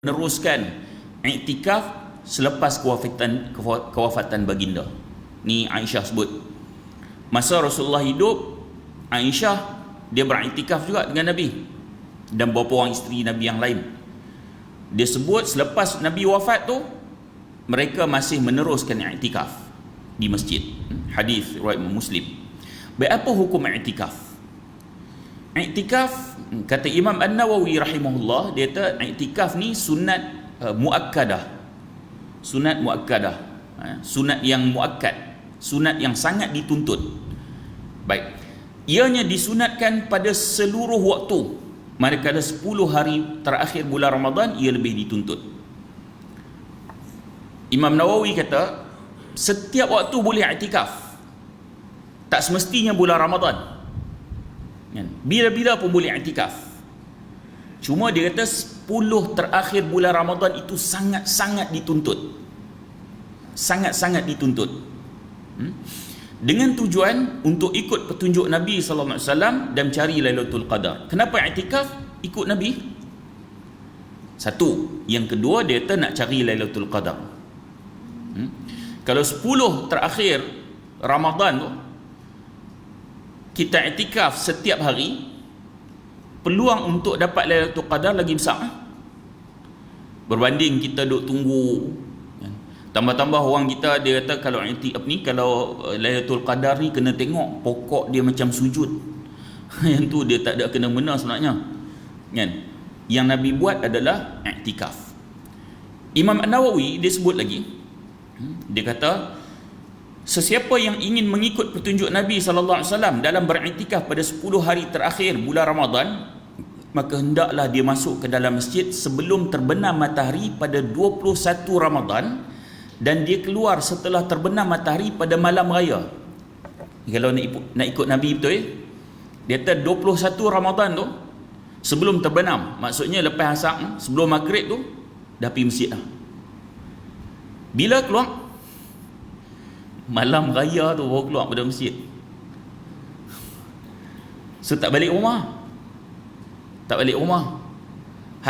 meneruskan iktikaf selepas kewafatan baginda. Ni Aisyah sebut. Masa Rasulullah hidup, Aisyah dia beriktikaf juga dengan Nabi dan beberapa orang isteri Nabi yang lain. Dia sebut selepas Nabi wafat tu, mereka masih meneruskan iktikaf di masjid. Hadis riwayat Muslim. Baik, apa hukum iktikaf? Iktikaf, kata Imam An-Nawawi rahimahullah, dia kata iktikaf ni sunat muakkadah. Sunat muakkadah. Sunat yang muakkad, sunat yang sangat dituntut. Baik. Ianya disunatkan pada seluruh waktu. Manakala 10 hari terakhir bulan Ramadan ia lebih dituntut. Imam Nawawi kata setiap waktu boleh iktikaf. Tak semestinya bulan Ramadan. Bila-bila pun boleh iktikaf. Cuma dia kata 10 terakhir bulan Ramadan itu sangat-sangat dituntut. Sangat-sangat dituntut. Dengan tujuan untuk ikut petunjuk Nabi SAW dan cari Lailatul Qadar. Kenapa iktikaf? Ikut Nabi. Satu. Yang kedua, dia kata nak cari Lailatul Qadar. Kalau 10 terakhir Ramadan tu kita iktikaf setiap hari, peluang untuk dapat Lailatul Qadar lagi besar berbanding kita duk tunggu. Tambah-tambah orang kita dia kata kalau Lailatul Qadar ni kena tengok pokok dia macam sujud. Yang tu dia tak ada kena-mena sebenarnya. Kan? Yang Nabi buat adalah iktikaf. Imam An-Nawawi dia sebut lagi. Dia kata sesiapa yang ingin mengikut petunjuk Nabi SAW dalam beriktikaf pada 10 hari terakhir bulan Ramadan, maka hendaklah dia masuk ke dalam masjid sebelum terbenam matahari pada 21 Ramadan dan dia keluar setelah terbenam matahari pada malam raya. Kalau nak ikut Nabi betul dia kata 21 Ramadan tu sebelum terbenam, maksudnya lepas asar, sebelum maghrib tu dah pergi masjid dah. Bila keluar malam raya tu baru keluar pada masjid. So tak balik rumah. Tak balik rumah.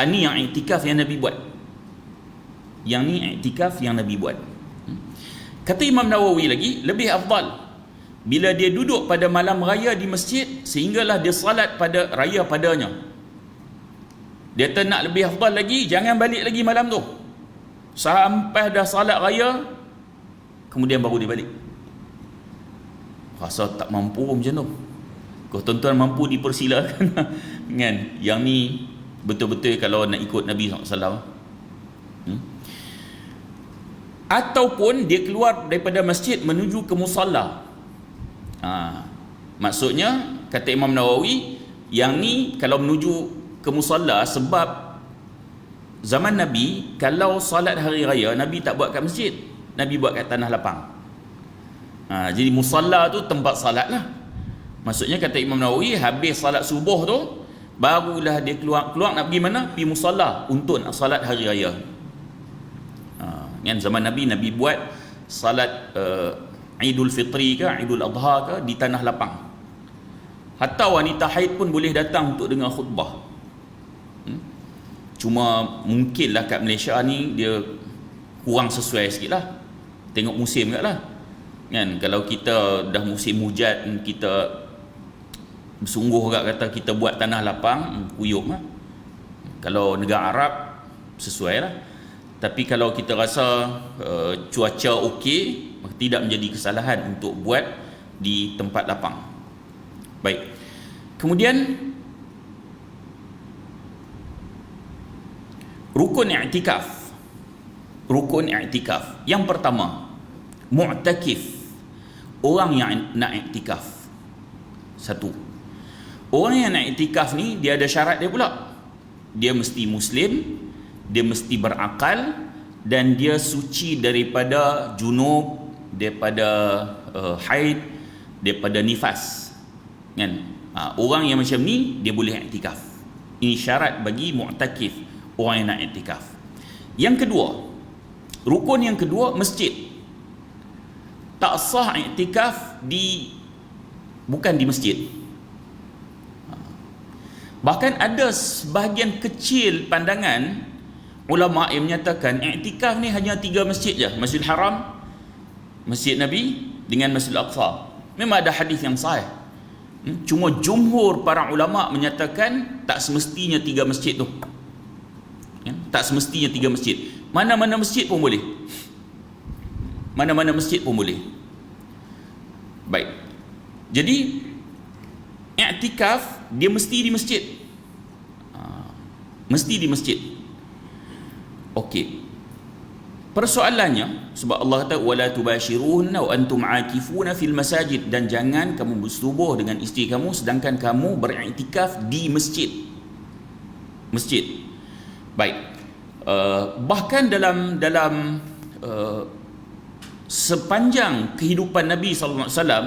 Ni yang iktikaf yang Nabi buat. Yang ni iktikaf yang Nabi buat. Kata Imam Nawawi lagi, lebih afdal bila dia duduk pada malam raya di masjid sehinggalah dia salat pada raya padanya. Dia kata nak lebih afdal lagi, jangan balik lagi malam tu sampai dah salat raya kemudian baru dia balik. Rasa tak mampu macam tu. Kalau tuan-tuan mampu dipersilakan. Kan? Yang ni betul-betul kalau nak ikut Nabi SAW. Ataupun dia keluar daripada masjid menuju ke musalla. Maksudnya kata Imam Nawawi, yang ni kalau menuju ke musalla, sebab zaman Nabi kalau salat hari raya Nabi tak buat kat masjid, Nabi buat kat tanah lapang. Jadi musalla tu tempat salat lah. Maksudnya kata Imam Nawawi, habis salat subuh tu barulah dia keluar nak pergi mana? Pergi musalla untuk nak salat hari raya. Kan zaman Nabi buat salat Idul Fitri ke Idul Adha ke di tanah lapang. Hatta wanita haid pun boleh datang untuk dengar khutbah. Cuma mungkinlah kat Malaysia ni dia kurang sesuai sikit lah. Tengok musim kat lah. Kan? Kalau kita dah musim hujan, kita bersungguh kat kata kita buat tanah lapang, kuyup lah. Kalau negara Arab sesuai lah. Tapi kalau kita rasa cuaca okey, maka tidak menjadi kesalahan untuk buat di tempat lapang. Baik. Kemudian rukun i'tikaf. Rukun i'tikaf. Yang pertama, mu'takif. Orang yang nak i'tikaf. Satu. Orang yang nak i'tikaf ni dia ada syarat dia pula. Dia mesti muslim, dia mesti berakal, dan dia suci daripada junub, daripada haid, daripada nifas. Kan? Orang yang macam ni dia boleh i'tikaf. Ini syarat bagi mu'takif, orang yang nak i'tikaf. Yang kedua, rukun yang kedua, masjid. Tak sah i'tikaf bukan di masjid. Bahkan ada sebahagian kecil pandangan ulama yang menyatakan i'tikaf ni hanya 3 masjid je, Masjidil Haram, Masjid Nabi dengan Masjidil Aqsa. Memang ada hadis yang sahih. Cuma jumhur para ulama menyatakan tak semestinya 3 masjid tu. Tak semestinya 3 masjid. Mana-mana masjid pun boleh. Mana-mana masjid pun boleh. Baik. Jadi i'tikaf dia mesti di masjid. Mesti di masjid. Okey. Persoalannya sebab Allah kata wala tubashiruhunna wa antum aakifuna fil masajid, dan jangan kamu bersetubuh dengan isteri kamu sedangkan kamu beriktikaf di masjid. Masjid. Baik. Bahkan dalam sepanjang kehidupan Nabi sallallahu alaihi wasallam,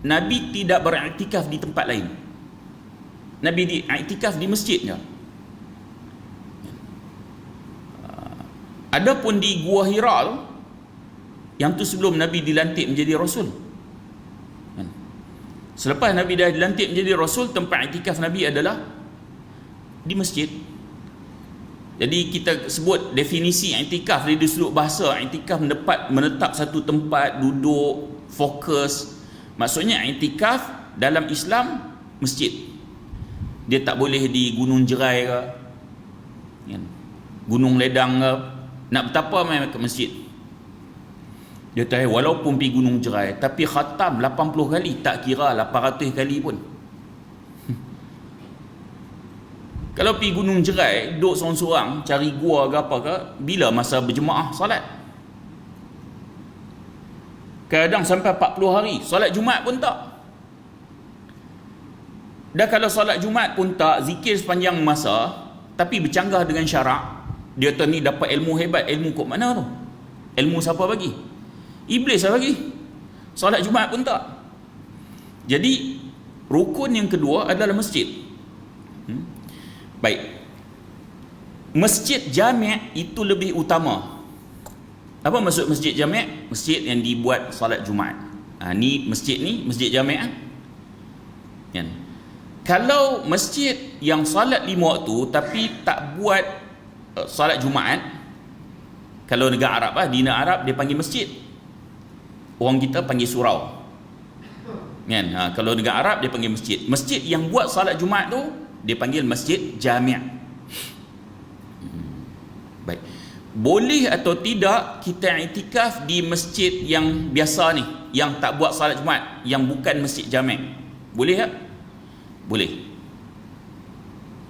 Nabi tidak beriktikaf di tempat lain. Nabi diiktikaf di masjid je. Adapun di Gua Hira tu, yang tu sebelum Nabi dilantik menjadi Rasul. Selepas Nabi dah dilantik menjadi Rasul, tempat iktikaf Nabi adalah di masjid. Jadi kita sebut definisi iktikaf dari sudut bahasa, iktikaf menetap satu tempat, duduk, fokus. Maksudnya iktikaf dalam Islam masjid. Dia tak boleh di Gunung Jerai ke, Gunung Ledang ke. Nak betapa main ke masjid. Dia tahu walaupun pergi Gunung Jerai tapi khatam 80 kali, tak kira 800 kali pun. Kalau pergi Gunung Jerai duduk seorang-seorang cari gua ke apa ke, bila masa berjemaah salat? Kadang sampai 40 hari, salat Jumaat pun tak. Dan kalau salat Jumaat pun tak, zikir sepanjang masa tapi bercanggah dengan syarak, dia tu ni dapat ilmu hebat. Ilmu kat mana tu? Ilmu siapa bagi? Iblis lah bagi. Solat Jumaat pun tak. Jadi rukun yang kedua adalah masjid. Baik. Masjid jami' itu lebih utama. Apa maksud masjid jami'? Masjid yang dibuat solat Jumaat. Ni masjid ni, masjid jami'. Kan? Kalau masjid yang solat 5 waktu tapi tak buat solat Jumaat, kalau negara Arab di negara Arab dia panggil masjid, orang kita panggil surau kan. Kalau negara Arab dia panggil masjid. Masjid yang buat solat Jumaat tu dia panggil masjid jami'. Baik, boleh atau tidak kita iktikaf di masjid yang biasa ni, yang tak buat solat Jumaat, yang bukan masjid jami'? Boleh tak? Boleh.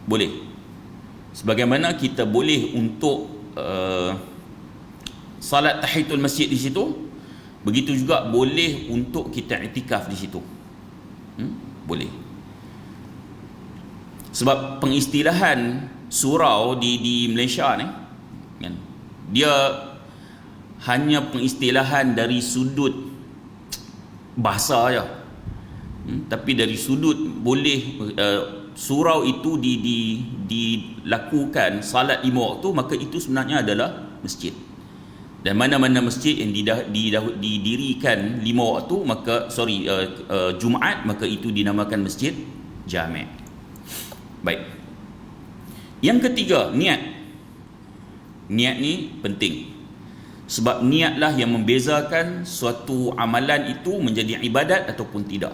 Boleh. Sebagaimana kita boleh untuk salat tahiyatul masjid di situ, begitu juga boleh untuk kita iktikaf di situ. Boleh. Sebab pengistilahan surau di Malaysia ni kan, dia hanya pengistilahan dari sudut bahasa aja. Tapi dari sudut boleh surau itu dilakukan salat 5 waktu, maka itu sebenarnya adalah masjid. Dan mana-mana masjid yang didirikan 5 waktu, maka Jumaat, maka itu dinamakan masjid jami'. Baik. Yang ketiga, niat. Niat ni penting. Sebab niatlah yang membezakan suatu amalan itu menjadi ibadat ataupun tidak.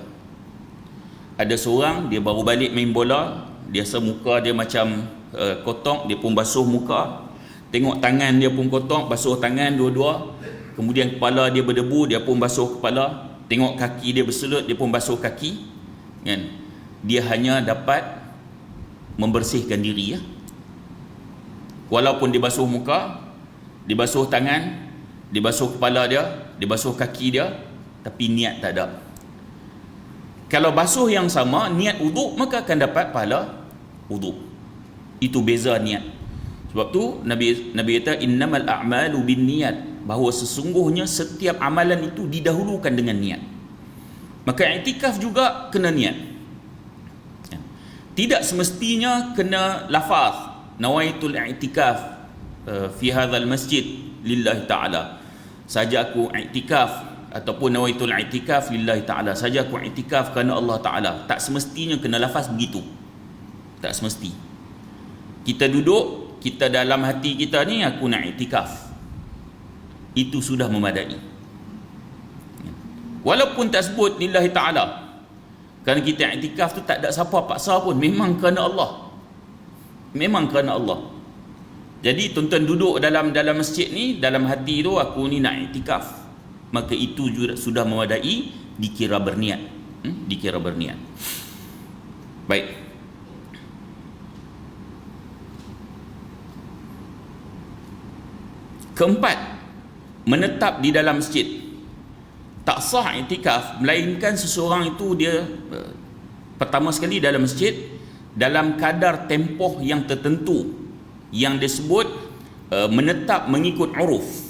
Ada seorang dia baru balik main bola, dia rasa muka dia macam kotor, dia pun basuh muka. Tengok tangan dia pun kotor, basuh tangan dua-dua. Kemudian kepala dia berdebu, dia pun basuh kepala. Tengok kaki dia berselut, dia pun basuh kaki. Kan? Dia hanya dapat membersihkan diri ya. Walaupun dia basuh muka, dia basuh tangan, dia basuh kepala dia, dia basuh kaki dia, tapi niat tak ada. Kalau basuh yang sama, niat wuduk, maka akan dapat pahala wuduk. Itu beza niat. Sebab tu Nabi kata innamal a'malu binniyat, bahawa sesungguhnya setiap amalan itu didahulukan dengan niat. Maka iktikaf juga kena niat. Tidak semestinya kena lafaz nawaitul i'tikaf fi hadzal masjid lillahi ta'ala. Saja aku i'tikaf ataupun nawaitul i'tikaf lillahi ta'ala, saja aku i'tikaf kerana Allah Ta'ala. Tak semestinya kena lafaz begitu. Tak semesti. Kita duduk kita dalam hati kita ni, aku nak iktikaf, itu sudah memadai. Walaupun tak sebut lillahi ta'ala, kerana kita iktikaf tu tak ada siapa paksa pun, memang kerana Allah, memang kerana Allah. Jadi tuan-tuan duduk dalam masjid ni, dalam hati tu aku ni nak iktikaf, maka itu juga sudah memadai, dikira berniat. Dikira berniat. Baik. Keempat, menetap di dalam masjid. Tak sah iktikaf melainkan seseorang itu dia pertama sekali dalam masjid dalam kadar tempoh yang tertentu, yang disebut menetap mengikut uruf.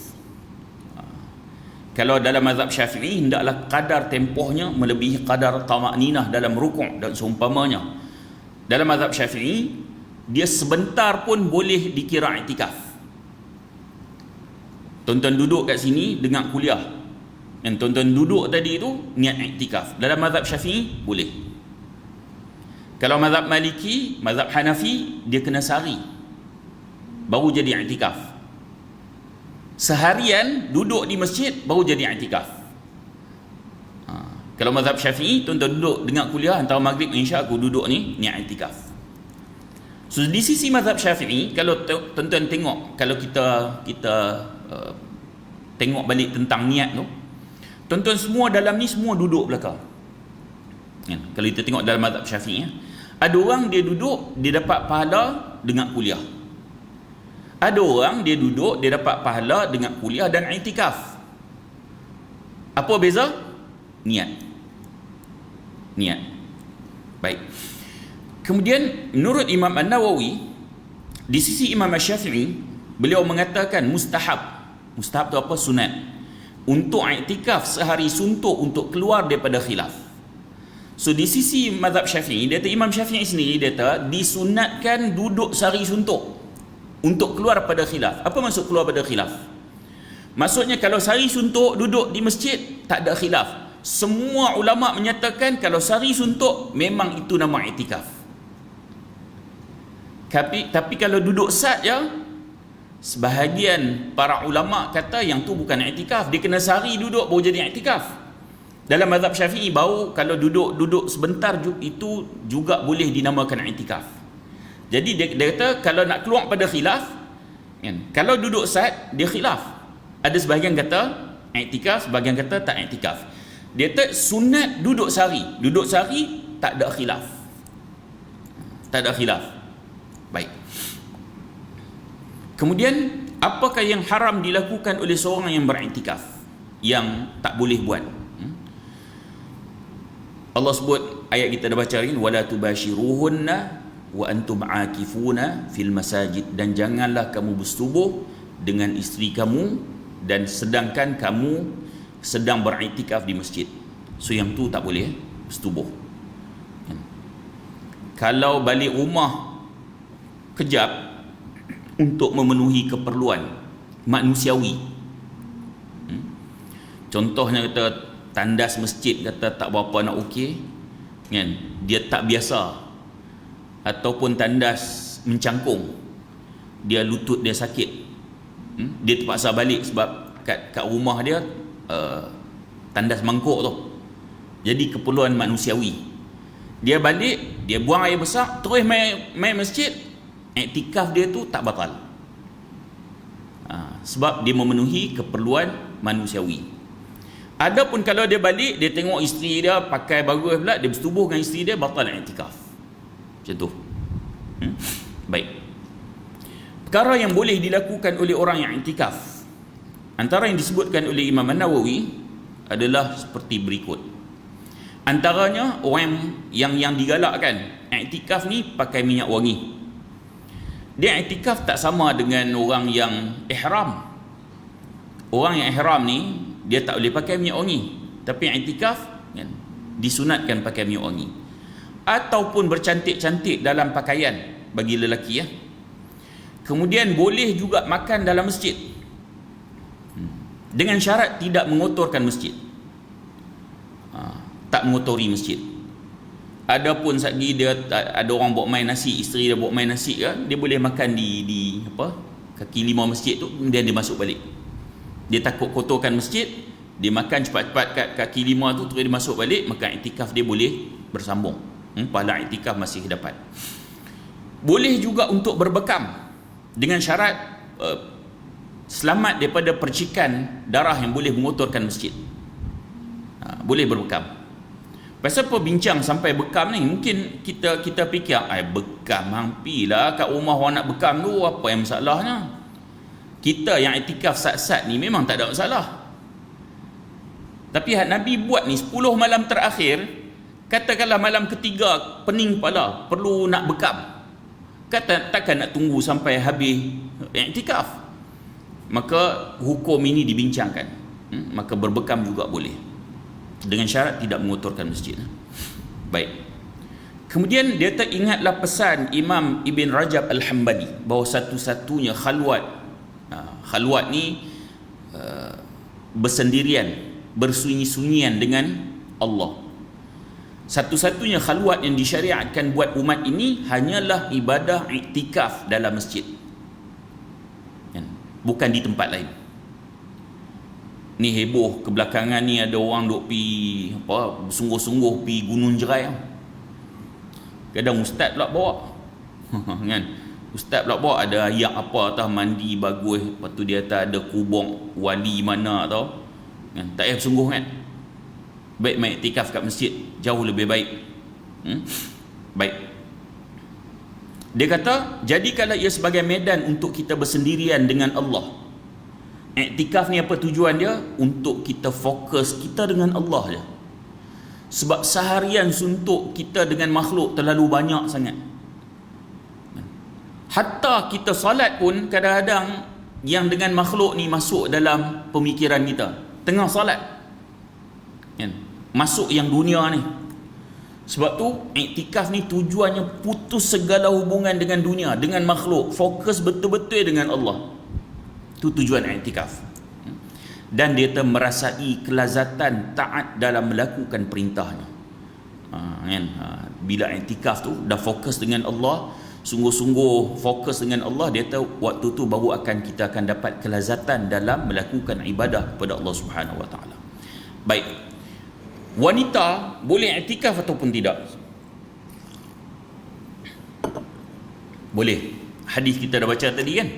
Kalau dalam mazhab Syafi'i, hendaklah kadar tempohnya melebihi kadar tamakninah dalam rukuk dan seumpamanya. Dalam mazhab Syafi'i, dia sebentar pun boleh dikira iktikaf. Tuan-tuan duduk kat sini dengar kuliah, yang tuan-tuan duduk tadi itu niat iktikaf. Dalam mazhab Syafi'i boleh. Kalau mazhab Maliki, mazhab Hanafi, dia kena sehari baru jadi iktikaf. Seharian duduk di masjid baru jadi i'tikaf. Kalau mazhab Syafi'i, tuan-tuan duduk dengar kuliah antara maghrib insya aku duduk ni niat i'tikaf. So di sisi mazhab Syafi'i, kalau tuan-tuan tengok, kalau kita tengok balik tentang niat tu, tuan-tuan semua dalam ni semua duduk belakang. Kalau kita tengok dalam mazhab Syafi'i, ada orang dia duduk, dia dapat pahala dengar kuliah. Ada orang dia duduk, dia dapat pahala dengan kuliah dan i'tikaf. Apa beza? Niat. Niat. Baik. Kemudian menurut Imam An-Nawawi, di sisi Imam Syafi'i, beliau mengatakan mustahab. Mustahab tu apa? Sunat. Untuk i'tikaf sehari suntuk untuk keluar daripada khilaf. So di sisi mazhab Syafi'i, dia kata Imam Syafi'i sendiri dia kata disunatkan duduk sehari suntuk untuk keluar pada khilaf. Apa maksud keluar pada khilaf? Maksudnya kalau sehari suntuk duduk di masjid tak ada khilaf. Semua ulama menyatakan kalau sehari suntuk memang itu nama i'tikaf. Tapi kalau duduk saja, sebahagian para ulama kata yang tu bukan i'tikaf, dia kena sehari duduk baru jadi i'tikaf. Dalam mazhab Syafi'i baru kalau duduk sebentar itu juga boleh dinamakan i'tikaf. Jadi dia kata kalau nak keluar pada khilaf, kalau duduk sat dia khilaf. Ada sebahagian kata i'tikaf, sebahagian kata tak i'tikaf. Dia kata sunat duduk sehari. Duduk sehari tak ada khilaf. Tak ada khilaf. Baik. Kemudian apakah yang haram dilakukan oleh seorang yang beriktikaf, yang tak boleh buat? Allah sebut, ayat kita dah baca ni, wala tubashiruhunna wa antum aakifuna fil masajid, dan janganlah kamu bersetubuh dengan isteri kamu dan sedangkan kamu sedang beriktikaf di masjid. So yang tu tak boleh bersetubuh. Kalau balik rumah kejap untuk memenuhi keperluan manusiawi, contohnya kata tandas masjid kata tak berapa nak okey, kan, dia tak biasa, ataupun tandas mencangkung, dia lutut dia sakit, dia terpaksa balik sebab kat rumah dia tandas mangkuk tu, jadi keperluan manusiawi. Dia balik, dia buang air besar, terus main masjid, iktikaf dia tu tak batal, sebab dia memenuhi keperluan manusiawi. Adapun kalau dia balik, dia tengok isteri dia pakai bagus pula, dia bersetubuh dengan isteri dia, batal iktikaf. Macam tu. Baik. Perkara yang boleh dilakukan oleh orang yang iktikaf, antara yang disebutkan oleh Imam An-Nawawi adalah seperti berikut. Antaranya orang yang digalakkan iktikaf ni pakai minyak wangi. Dia iktikaf tak sama dengan orang yang ihram. Orang yang ihram ni dia tak boleh pakai minyak wangi, tapi iktikaf kan, disunatkan pakai minyak wangi. Ataupun bercantik-cantik dalam pakaian bagi lelaki ya. Kemudian boleh juga makan dalam masjid, dengan syarat tidak mengotorkan masjid, tak mengotori masjid. Adapun sagi dia ada orang bawa main nasi, isteri dia bawa main nasi ke, dia boleh makan di apa, kaki lima masjid tu, kemudian dia masuk balik. Dia takut kotorkan masjid, dia makan cepat-cepat kat kaki lima tu, terus dia masuk balik, maka iktikaf dia boleh bersambung. Pahala iktikaf masih dapat. Boleh juga untuk berbekam dengan syarat selamat daripada percikan darah yang boleh mengotorkan masjid. Boleh berbekam. Pasal apa bincang sampai bekam ni? Mungkin kita fikir, bekam hampilah kat rumah orang nak bekam tu, apa yang masalahnya? Kita yang iktikaf sat-sat ni memang tak ada masalah. Tapi Nabi buat ni 10 malam terakhir, katakanlah malam ketiga pening kepala, perlu nak bekam. Takkan nak tunggu sampai habis iktikaf. Maka hukum ini dibincangkan. Maka berbekam juga boleh, dengan syarat tidak mengotorkan masjid. Baik. Kemudian dia teringatlah pesan Imam Ibn Rajab Al-Hambali bahawa satu-satunya khalwat ni bersendirian, bersunyi-sunyian dengan Allah. Satu-satunya khalwat yang disyariatkan buat umat ini hanyalah ibadah iktikaf dalam masjid, bukan di tempat lain. Ni heboh kebelakangan ni, ada orang duk pi apa, sungguh-sungguh pi Gunung Jerai. Kadang ustaz pula bawa kan, ustaz pula bawa ada ayat apa atas mandi bagus, lepas tu dia atas ada kubur wali mana tau kan. Tak payah sungguh kan, baik main iktikaf kat masjid jauh lebih baik. Baik, dia kata jadikanlah ia sebagai medan untuk kita bersendirian dengan Allah. Iktikaf ni apa tujuan dia? Untuk kita fokus kita dengan Allah je. Sebab seharian suntuk kita dengan makhluk terlalu banyak sangat. Hatta kita salat pun kadang-kadang yang dengan makhluk ni masuk dalam pemikiran kita tengah salat kan? Masuk yang dunia ni. Sebab tu iktikaf ni tujuannya putus segala hubungan dengan dunia, dengan makhluk, fokus betul-betul dengan Allah. Itu tujuan iktikaf. Dan dia merasai kelazatan taat dalam melakukan perintahnya. Kan? Bila iktikaf tu dah fokus dengan Allah, sungguh-sungguh fokus dengan Allah, dia tahu waktu tu baru kita akan dapat kelazatan dalam melakukan ibadah kepada Allah Subhanahu Wa Taala. Baik. Wanita boleh iktikaf ataupun tidak? Boleh. Hadis kita dah baca tadi kan?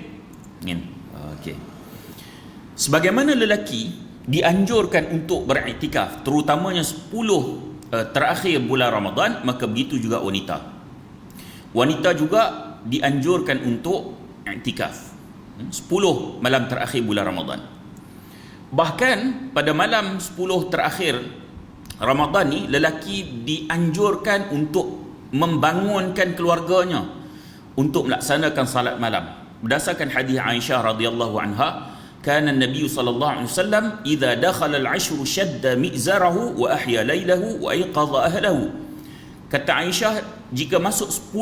Okey. Sebagaimana lelaki dianjurkan untuk beriktikaf terutamanya 10 terakhir bulan Ramadan, maka begitu juga wanita. Wanita juga dianjurkan untuk iktikaf 10 malam terakhir bulan Ramadan. Bahkan pada malam 10 terakhir Ramadan ni, lelaki dianjurkan untuk membangunkan keluarganya untuk melaksanakan salat malam. Berdasarkan hadis Aisyah radhiyallahu anha, kana Nabi sallallahu alaihi wasallam idza dakhala al-'ashru shadda mi'zarahu wa ahya lailahu wa ayqadha ahlahu. Kata Aisyah, jika masuk 10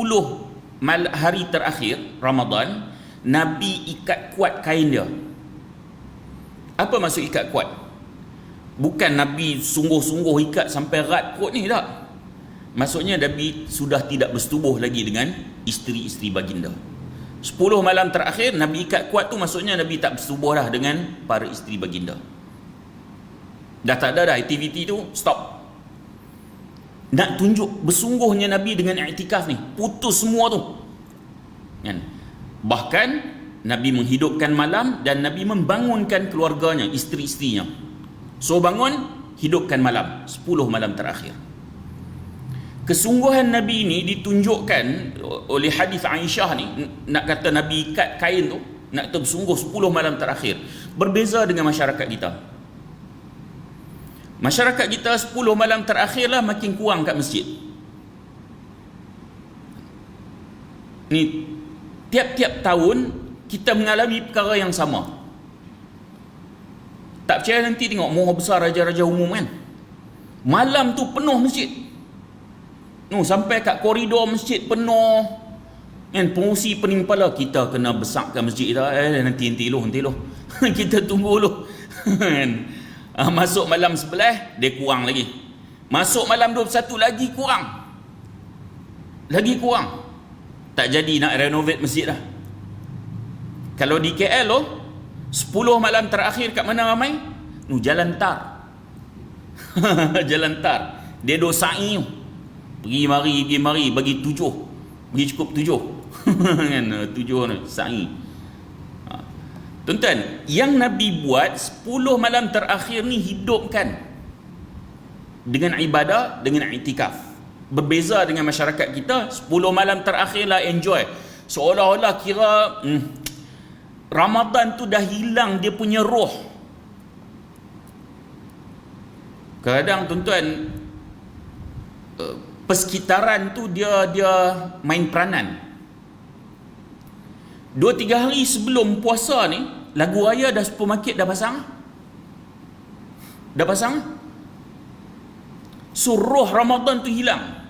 hari terakhir Ramadan, Nabi ikat kuat kain dia. Apa maksud ikat kuat? Bukan Nabi sungguh-sungguh ikat sampai rat kot ni, tak. Maksudnya Nabi sudah tidak bersetubuh lagi dengan isteri-isteri baginda. 10 malam terakhir Nabi ikat kuat tu, maksudnya Nabi tak bersetubuh dah dengan para isteri baginda. Dah tak ada dah aktiviti tu, stop. Nak tunjuk bersungguhnya Nabi dengan iktikaf ni, putus semua tu kan? Bahkan Nabi menghidupkan malam dan Nabi membangunkan keluarganya, isteri-isterinya. So bangun, hidupkan malam 10 malam terakhir. Kesungguhan Nabi ini ditunjukkan oleh hadis Aisyah ni. Nak kata Nabi ikat kain tu, nak kata bersungguh 10 malam terakhir. Berbeza dengan masyarakat kita. Masyarakat kita 10 malam terakhir lah makin kurang kat masjid. Ni tiap-tiap tahun kita mengalami perkara yang sama. Tak percaya nanti tengok moh besar raja-raja umum kan, malam tu penuh masjid. Sampai kat koridor masjid penuh kan. Pengusi pening kepala, kita kena besarkan masjid kita. Nanti loh kita tunggu dulu kan. Masuk malam 11 dia kurang lagi, masuk malam 21 lagi kurang. lagi kurang. Tak jadi nak renovate masjid dah. Kalau di KL 10 malam terakhir kat mana ramai? Jalan tar. Jalan tar. Dia duk sa'i. Pergi mari bagi 7. Bagi cukup 7. Kan 7 ni sa'i. Tuan-tuan, yang Nabi buat 10 malam terakhir ni hidupkan dengan ibadah, dengan iktikaf. Berbeza dengan masyarakat kita, 10 malam terakhir lah enjoy. Seolah-olah kira Ramadan tu dah hilang dia punya roh. Kadang tuan-tuan, persekitaran tu dia main peranan. 2-3 hari sebelum puasa ni, lagu raya dah supermarket dah pasang. So roh Ramadan tu hilang.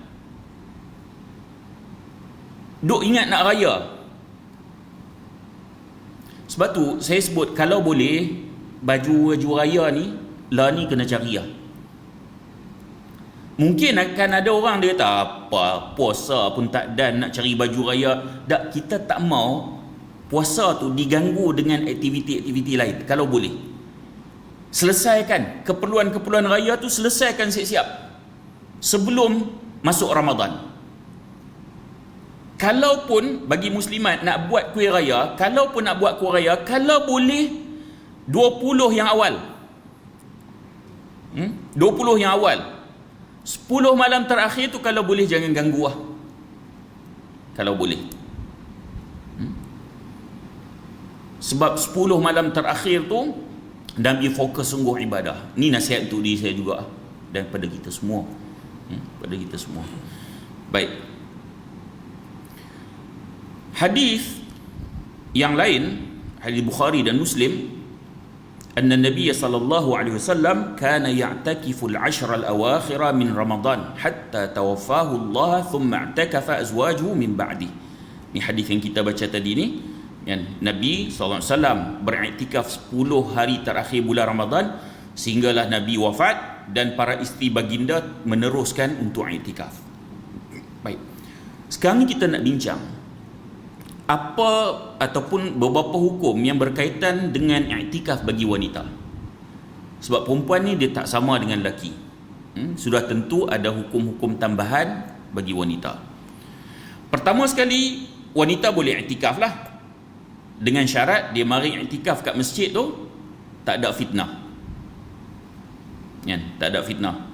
Duk ingat nak raya. Sebab tu saya sebut, kalau boleh baju raya ni lah ni kena cari lah. Mungkin akan ada orang dia kata apa, puasa pun tak dan nak cari baju raya. Tak, kita tak mau puasa tu diganggu dengan aktiviti-aktiviti lain. Kalau boleh, selesaikan keperluan-keperluan raya tu, selesaikan siap-siap sebelum masuk Ramadan. Kalaupun bagi muslimat nak buat kuih raya, kalau boleh 20 yang awal. 20 yang awal. 10 malam terakhir tu kalau boleh jangan ganggu lah. Kalau boleh. Sebab 10 malam terakhir tu Nabi fokus sungguh ibadah. Ni nasihat untuk diri saya juga dan pada kita semua. Pada kita semua. Baik. Hadis yang lain, hadis Bukhari dan Muslim, anna Nabi sallallahu alaihi wasallam kana ya'takifu al-'ashra al-awakhir min Ramadan hatta tawaffahu Allah thumma i'takafa azwajuhu min ba'di. Ni hadis yang kita baca tadi ni, kan? Nabi sallallahu alaihi wasallam beriktikaf 10 hari terakhir bulan Ramadan sehinggalah Nabi wafat dan para isteri baginda meneruskan untuk iktikaf. Baik. Sekarang ni kita nak bincang apa ataupun beberapa hukum yang berkaitan dengan iktikaf bagi wanita. Sebab perempuan ni dia tak sama dengan lelaki. Sudah tentu ada hukum-hukum tambahan bagi wanita. Pertama sekali, wanita boleh iktikaf lah, dengan syarat dia mari iktikaf kat masjid tu tak ada fitnah. Kan? Tak ada fitnah.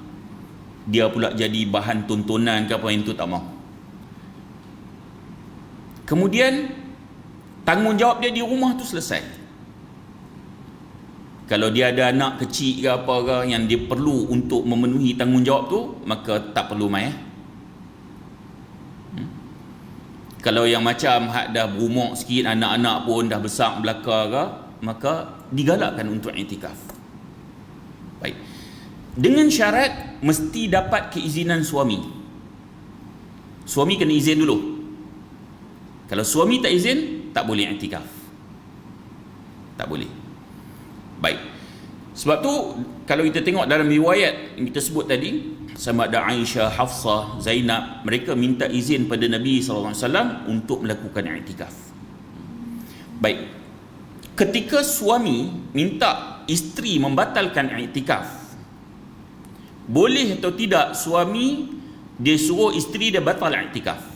Dia pula jadi bahan tontonan ke apa, yang tu tak mahu. Kemudian tanggungjawab dia di rumah tu selesai. Kalau dia ada anak kecil ke apa ke yang dia perlu untuk memenuhi tanggungjawab tu, maka tak perlu mai. Kalau yang macam hak dah berumur sikit, anak-anak pun dah besar belaka ke, maka digalakkan untuk iktikaf. Baik. Dengan syarat mesti dapat keizinan suami. Suami kena izin dulu. Kalau suami tak izin, tak boleh iktikaf. Tak boleh. Baik. Sebab tu kalau kita tengok dalam riwayat yang kita sebut tadi, sama ada Aisyah, Hafsah, Zainab, mereka minta izin pada Nabi SAW untuk melakukan iktikaf. Baik. Ketika suami minta isteri membatalkan iktikaf, boleh atau tidak suami dia suruh isteri dia batal iktikaf?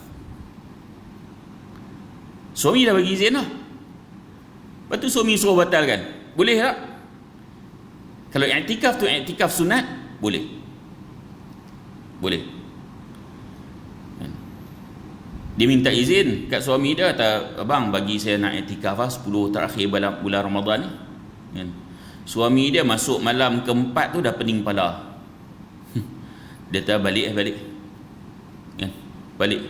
Suami dah bagi izin lah. Lepas tu suami suruh batalkan, boleh tak? Kalau iktikaf tu iktikaf sunat, boleh. Boleh. Dia minta izin kat suami dia, kata, abang bagi saya nak iktikaf 10 terakhir bulan Ramadan ni. Suami dia masuk malam keempat tu dah pening kepala. Dia kata balik. Balik.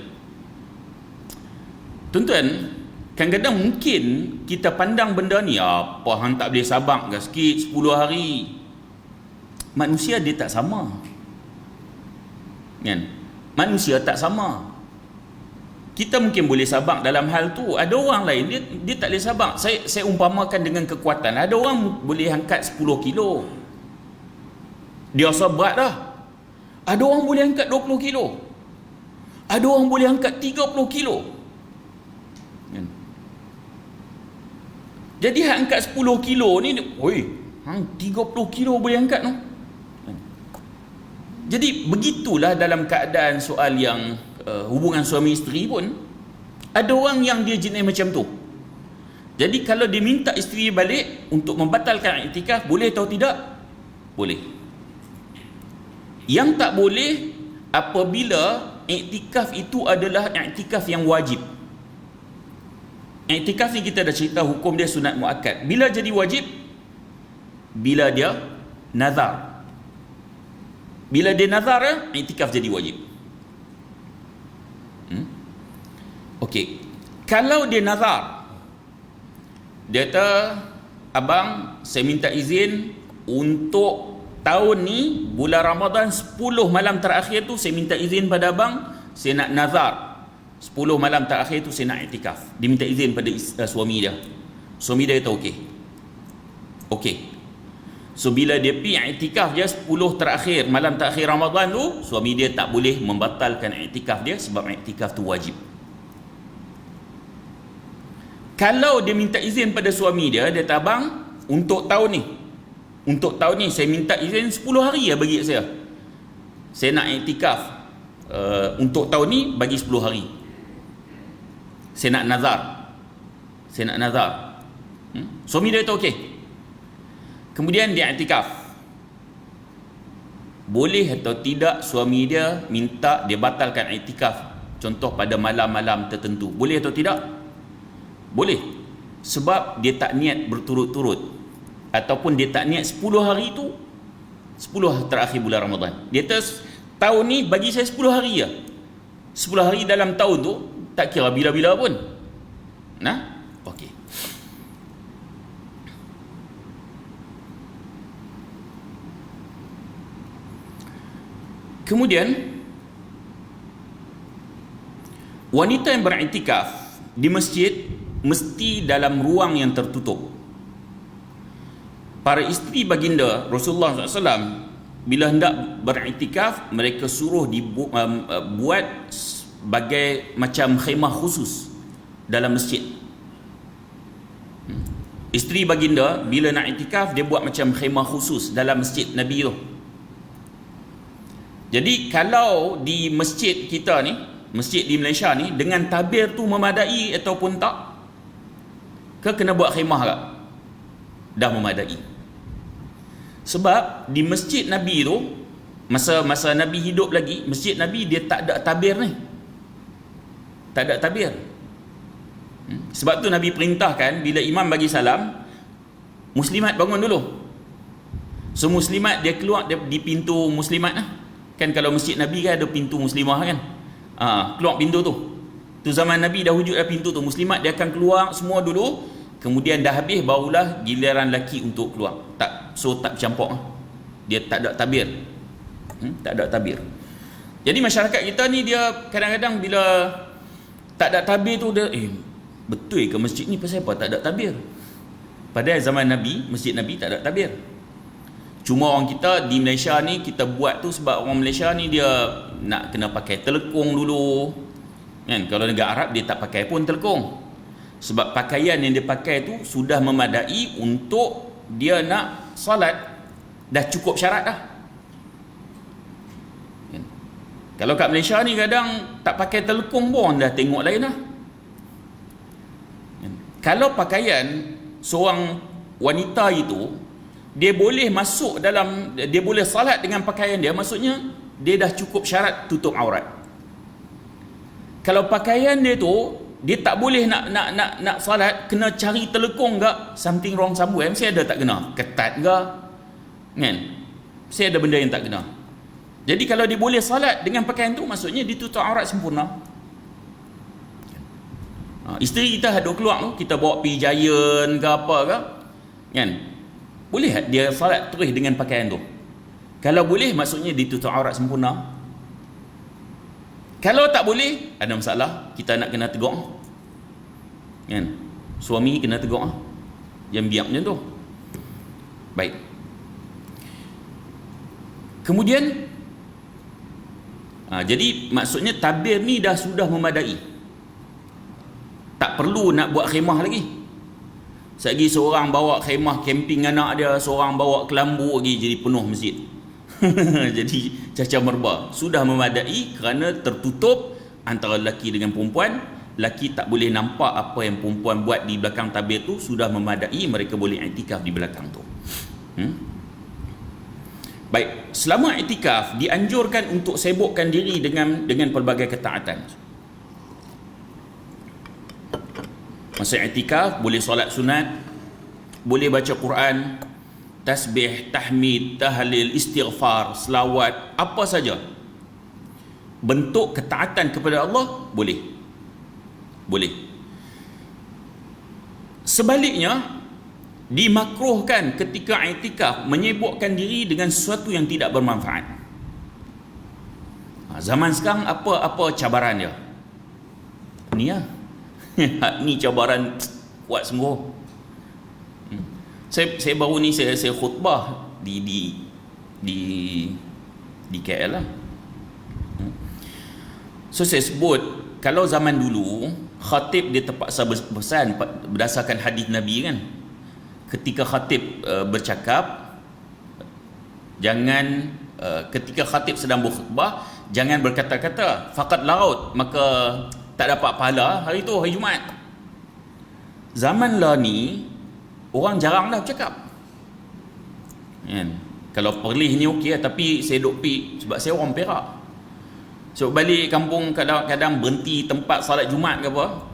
Tuan-tuan, kadang-kadang mungkin kita pandang benda ni, apa hang tak boleh sabar ke sikit 10 hari. Manusia dia tak sama. Kan? Manusia tak sama. Kita mungkin boleh sabar dalam hal tu, ada orang lain dia tak boleh sabar. Saya umpamakan dengan kekuatan. Ada orang boleh angkat 10 kilo. Dia rasa berat dah. Ada orang boleh angkat 20 kilo. Ada orang boleh angkat 30 kilo. Kan? Jadi hak angkat 10 kilo ni, oi, hang 30 kilo boleh angkat tu. Jadi begitulah dalam keadaan soal yang hubungan suami isteri pun, ada orang yang dia jenis macam tu. Jadi kalau dia minta isteri balik untuk membatalkan iktikaf, boleh atau tidak? Boleh. Yang tak boleh apabila iktikaf itu adalah iktikaf yang wajib. Iktikaf ni kita dah cerita hukum dia sunat muakkad. Bila jadi wajib? Bila dia nazar. Bila dia nazar, iktikaf jadi wajib. Okey. Kalau dia nazar, dia kata, abang, saya minta izin untuk tahun ni bulan Ramadan 10 malam terakhir tu saya minta izin pada abang, saya nak nazar 10 malam terakhir tu saya nak iktikaf. Dia minta izin pada suami dia. Suami dia kata okey. Okey. So bila dia pergi iktikaf dia 10 terakhir malam terakhir Ramadan tu, suami dia tak boleh membatalkan iktikaf dia sebab iktikaf tu wajib. Kalau dia minta izin pada suami dia, dia kata abang, untuk tahun ni saya minta izin 10 hari lah bagi saya. Saya nak iktikaf untuk tahun ni bagi 10 hari. Saya nak nazar. Suami dia kata okey. Kemudian dia iktikaf. Boleh atau tidak suami dia minta dia batalkan iktikaf, contoh pada malam-malam tertentu? Boleh atau tidak? Boleh. Sebab dia tak niat berturut-turut, ataupun dia tak niat 10 hari tu 10 terakhir bulan Ramadan. Dia kata tahun ni bagi saya 10 hari ya. 10 hari dalam tahun tu tak kira bila-bila pun. Nah, okey. Kemudian wanita yang beriktikaf di masjid mesti dalam ruang yang tertutup. Para isteri baginda Rasulullah SAW bila hendak beriktikaf, mereka suruh buat sebagai macam khemah khusus dalam masjid. Isteri baginda bila nak iktikaf, dia buat macam khemah khusus dalam masjid Nabi tu. Jadi kalau di masjid kita ni, masjid di Malaysia ni, dengan tabir tu memadai ataupun tak, ke kena buat khemah tak? Dah memadai. Sebab di masjid Nabi tu, masa Nabi hidup lagi, masjid Nabi dia tak ada tabir ni. Tak ada tabir. Sebab tu Nabi perintahkan bila imam bagi salam, muslimat bangun dulu. So muslimat dia keluar di pintu muslimat lah. Kan kalau masjid Nabi kan ada pintu muslimah kan. Keluar pintu tu. Tu zaman Nabi dah wujud dah pintu tu. Muslimat dia akan keluar semua dulu, kemudian dah habis barulah giliran lelaki untuk keluar. So tak bercampur. Dia tak ada tabir. Tak ada tabir. Jadi masyarakat kita ni dia kadang-kadang bila tak ada tabir tu dia betul ke masjid ni pasal apa tak ada tabir? Padahal zaman Nabi, masjid Nabi tak ada tabir. Cuma orang kita di Malaysia ni kita buat tu sebab orang Malaysia ni dia nak kena pakai telekung dulu. Kan, kalau negara Arab dia tak pakai pun telekung. Sebab pakaian yang dia pakai tu sudah memadai untuk dia nak solat, dah cukup syarat dah. Kan? Kalau kat Malaysia ni kadang tak pakai telekung pun dah tengok lain dah. Kan? Kalau pakaian seorang wanita itu dia boleh masuk dalam, dia boleh salat dengan pakaian dia, maksudnya dia dah cukup syarat tutup aurat. Kalau pakaian dia tu dia tak boleh nak salat, kena cari telekung ke, something wrong somewhere, mesti ada tak kena, ketat ke, kan, mesti ada benda yang tak kena. Jadi kalau dia boleh salat dengan pakaian tu, maksudnya dia tutup aurat sempurna. Isteri kita ada keluar tu, kita bawa pergi Giant ke apa ke, kan, boleh dia salat terus dengan pakaian tu? Kalau boleh, maksudnya ditutup aurat sempurna. Kalau tak boleh, ada masalah, kita nak kena tegur. Kan? Suami kena tegur. Jangan biar macam tu. Baik. Kemudian Jadi maksudnya tabir ni dah sudah memadai, tak perlu nak buat khemah lagi. Selagi seorang bawa khemah camping anak dia, seorang bawa kelambu lagi, jadi penuh masjid. Jadi cacah merba sudah memadai kerana tertutup antara lelaki dengan perempuan. Lelaki tak boleh nampak apa yang perempuan buat di belakang tabir tu, sudah memadai, mereka boleh iktikaf di belakang tu. Baik, selama iktikaf dianjurkan untuk sibukkan diri dengan pelbagai ketaatan. Masa iktikaf boleh solat sunat, boleh baca Quran, tasbih, tahmid, tahlil, istighfar, selawat, apa saja bentuk ketaatan kepada Allah boleh. Sebaliknya, dimakruhkan ketika iktikaf menyibukkan diri dengan sesuatu yang tidak bermanfaat. Zaman sekarang apa cabaran dia? Ni lah. Ni cabaran kuat sungguh. Saya baru ni saya khutbah di KL lah. So saya sebut, kalau zaman dulu khatib dia terpaksa berpesan berdasarkan hadis Nabi kan. Ketika khatib bercakap, jangan ketika khatib sedang berkhutbah, jangan berkata-kata faqad laut, maka tak dapat pahala hari tu, hari Jumaat. Zaman lah ni orang jarang dah bercakap kan? Kalau Perlis ni okey lah, tapi saya duk pi sebab saya orang Perak, so balik kampung kadang-kadang berhenti tempat salat Jumaat ke apa,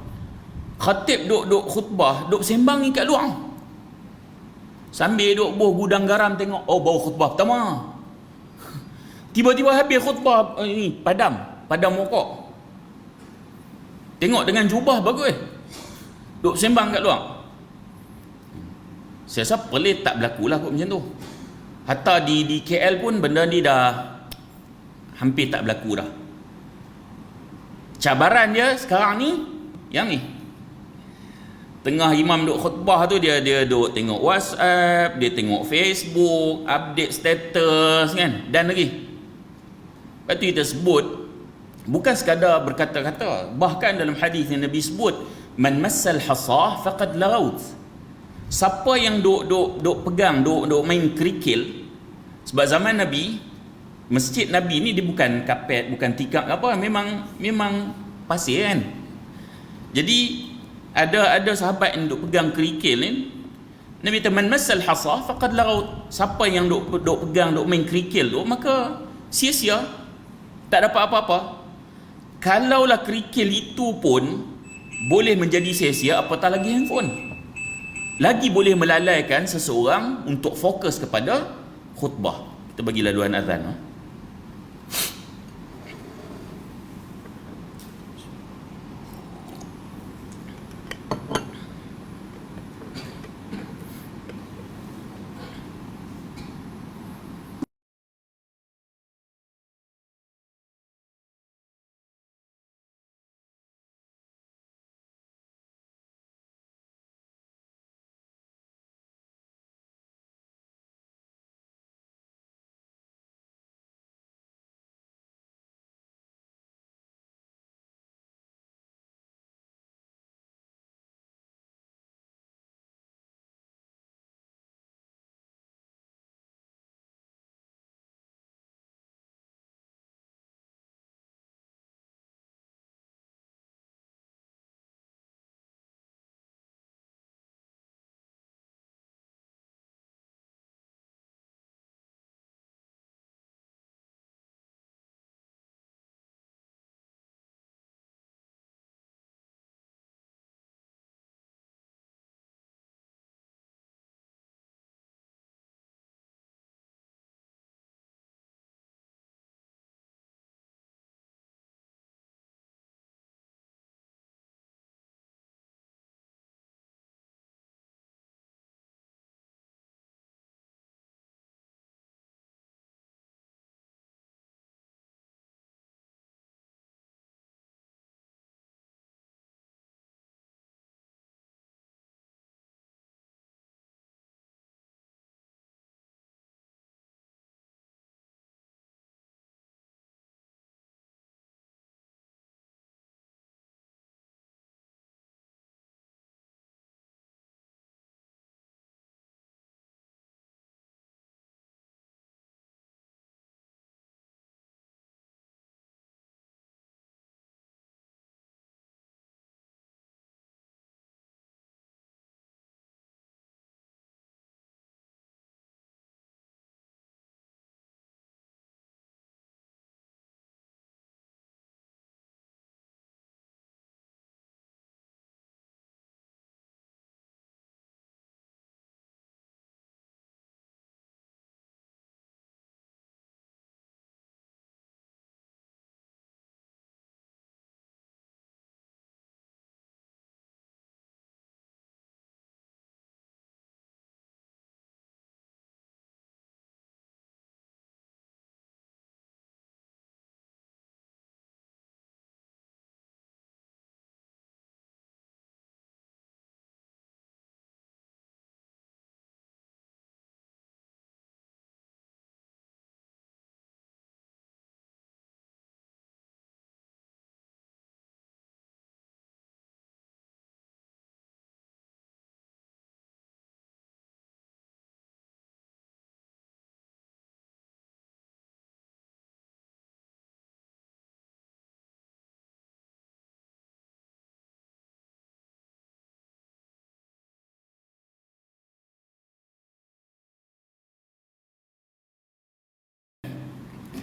khatib duk khutbah, duk sembang ni kat luar, sambil duk buh gudang garam, tengok baru khutbah pertama, tiba-tiba habis khutbah ni padam rokok, tengok dengan jubah bagus, duk sembang kat luar. Saya rasa Perlis tak berlaku lah kot macam tu. Hatta di KL pun benda ni dah hampir tak berlaku dah. Cabaran dia sekarang ni yang ni, tengah imam duk khutbah tu, dia duk tengok WhatsApp, dia tengok Facebook, update status kan, dan lagi. Lepas tu kita sebut, bukan sekadar berkata-kata, bahkan dalam hadis yang Nabi sebut, man massal hasah faqad lagaut. Siapa yang duk pegang, duk main kerikil. Sebab zaman Nabi, masjid Nabi ni dia bukan kapet, bukan tikar apa, memang pasir kan. Jadi ada sahabat yang duk pegang kerikil ni, Nabi kata man massal hasah faqad lagaut. Siapa yang duk pegang, duk main kerikil tu, maka sia-sia, tak dapat apa-apa. Kalaulah kerikil itu pun boleh menjadi sia-sia, apatah lagi handphone. Lagi boleh melalaikan seseorang untuk fokus kepada khutbah. Kita bagi laluan azan.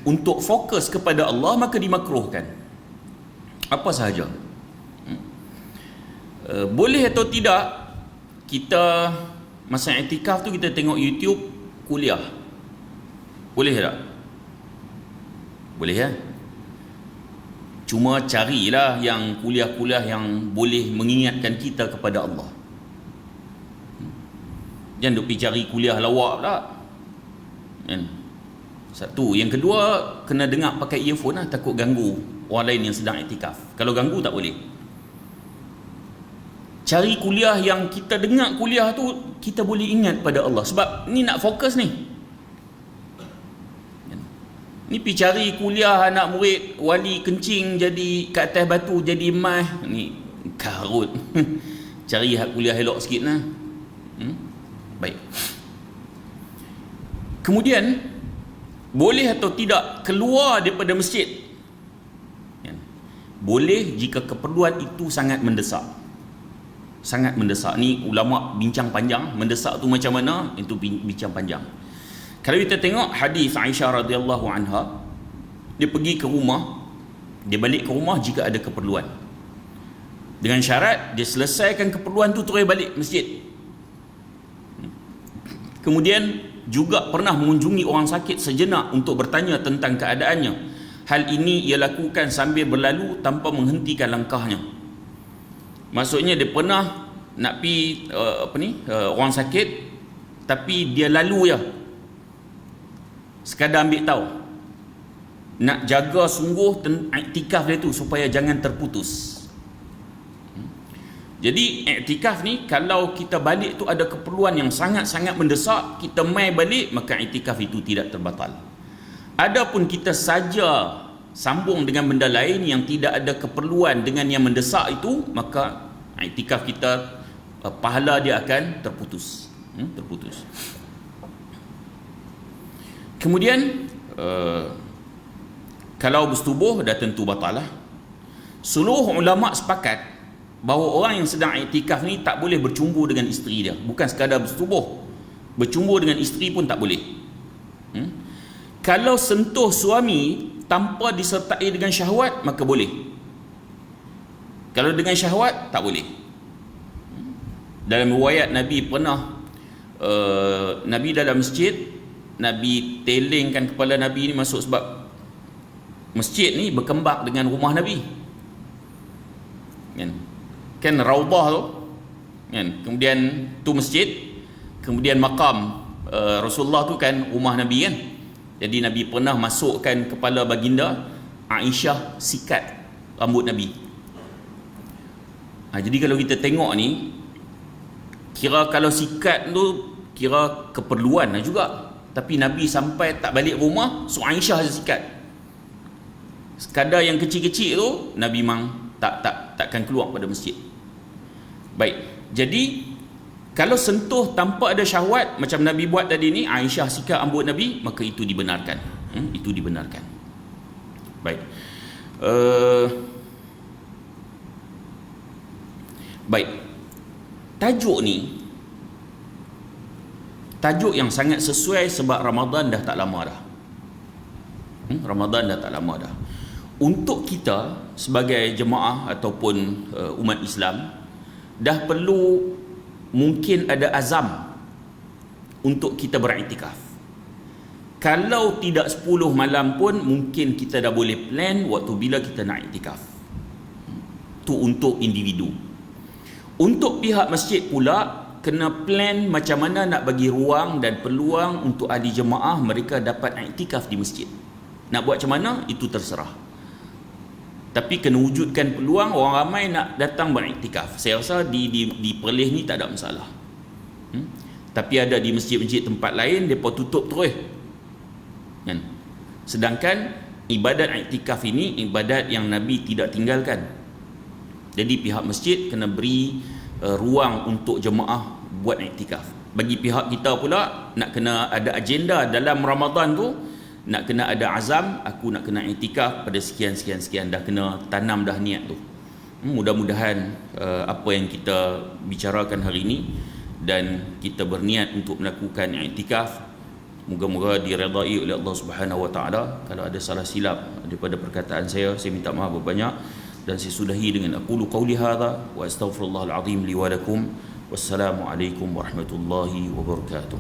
untuk fokus kepada Allah, maka dimakruhkan. Apa sahaja. Boleh atau tidak kita masa iktikaf tu kita tengok YouTube kuliah? Boleh tak? Boleh ya? Cuma carilah yang kuliah-kuliah yang boleh mengingatkan kita kepada Allah. Jangan duk pergi cari kuliah lawak pula. Kan? Satu. Yang kedua, kena dengar pakai earphone lah, takut ganggu orang lain yang sedang iktikaf. Kalau ganggu tak boleh. Cari kuliah yang kita dengar kuliah tu kita boleh ingat pada Allah. Sebab ni nak fokus ni. Ni pergi cari kuliah anak murid wali kencing jadi kat atas batu jadi emas. Ni karut. Cari kuliah elok sikit lah. Baik. Kemudian boleh atau tidak keluar daripada masjid? Boleh jika keperluan itu sangat mendesak. Sangat mendesak. Ni ulama bincang panjang. Mendesak tu macam mana? Itu bincang panjang. Kalau kita tengok hadis Aisyah radhiyallahu anha, dia pergi ke rumah, dia balik ke rumah jika ada keperluan. Dengan syarat dia selesaikan keperluan tu terus balik masjid. Kemudian juga pernah mengunjungi orang sakit sejenak untuk bertanya tentang keadaannya. Hal ini ia lakukan sambil berlalu tanpa menghentikan langkahnya. Maksudnya dia pernah nak pergi orang sakit, tapi dia lalu je, sekadar ambil tahu, nak jaga sungguh iktikaf dia tu supaya jangan terputus. Jadi iktikaf ni kalau kita balik tu ada keperluan yang sangat-sangat mendesak, kita mai balik, maka iktikaf itu tidak terbatal. Adapun kita saja sambung dengan benda lain yang tidak ada keperluan dengan yang mendesak itu, maka iktikaf kita pahala dia akan terputus. Terputus. Kemudian kalau bersetubuh dah tentu batal lah. Seluruh ulama sepakat bahawa orang yang sedang iktikaf ni tak boleh bercumbu dengan isteri dia. Bukan sekadar bersetubuh, bercumbu dengan isteri pun tak boleh. Kalau sentuh suami tanpa disertai dengan syahwat, maka boleh. Kalau dengan syahwat, tak boleh. Dalam riwayat Nabi pernah Nabi dalam masjid, Nabi telingkan kepala Nabi ni masuk, sebab masjid ni berkembang dengan rumah Nabi. Kan raudah tu kan, kemudian tu masjid, kemudian makam Rasulullah tu kan rumah Nabi kan. Jadi Nabi pernah masukkan kepala baginda Aisyah sikat rambut Nabi. Jadi kalau kita tengok ni, kira kalau sikat tu kira keperluan lah juga. Tapi Nabi sampai tak balik rumah, so Aisyah je sikat. Sekadar yang kecil-kecil tu Nabi memang takkan keluar pada masjid. Baik, jadi kalau sentuh tanpa ada syahwat macam Nabi buat tadi ni, Aisyah sikat rambut Nabi, maka itu dibenarkan. Itu dibenarkan. Baik. Baik. Tajuk ni tajuk yang sangat sesuai sebab Ramadan dah tak lama dah. Ramadan dah tak lama dah. Untuk kita sebagai jemaah ataupun umat Islam, dah perlu mungkin ada azam untuk kita beriktikaf. Kalau tidak 10 malam pun mungkin kita dah boleh plan waktu bila kita nak iktikaf. Tu untuk individu. Untuk pihak masjid pula kena plan macam mana nak bagi ruang dan peluang untuk ahli jemaah mereka dapat iktikaf di masjid. Nak buat macam mana itu terserah. Tapi kena wujudkan peluang orang ramai nak datang beriktikaf. Saya rasa di Perlis ni tak ada masalah. Tapi ada di masjid-masjid tempat lain depa tutup terus. Kan? Sedangkan ibadat iktikaf ini ibadat yang Nabi tidak tinggalkan. Jadi pihak masjid kena beri ruang untuk jemaah buat iktikaf. Bagi pihak kita pula nak kena ada agenda dalam Ramadan tu, nak kena ada azam, aku nak kena iktikaf pada sekian, dah kena tanam dah niat tu. Mudah-mudahan apa yang kita bicarakan hari ini dan kita berniat untuk melakukan iktikaf, Moga-moga diredai oleh Allah Subhanahu wa taala. Kalau ada salah silap daripada perkataan saya minta maaf banyak, dan saya sudahi dengan aqulu qauli hadza wa astaghfirullahal azim li wa lakum. Wassalamualaikum warahmatullahi wabarakatuh.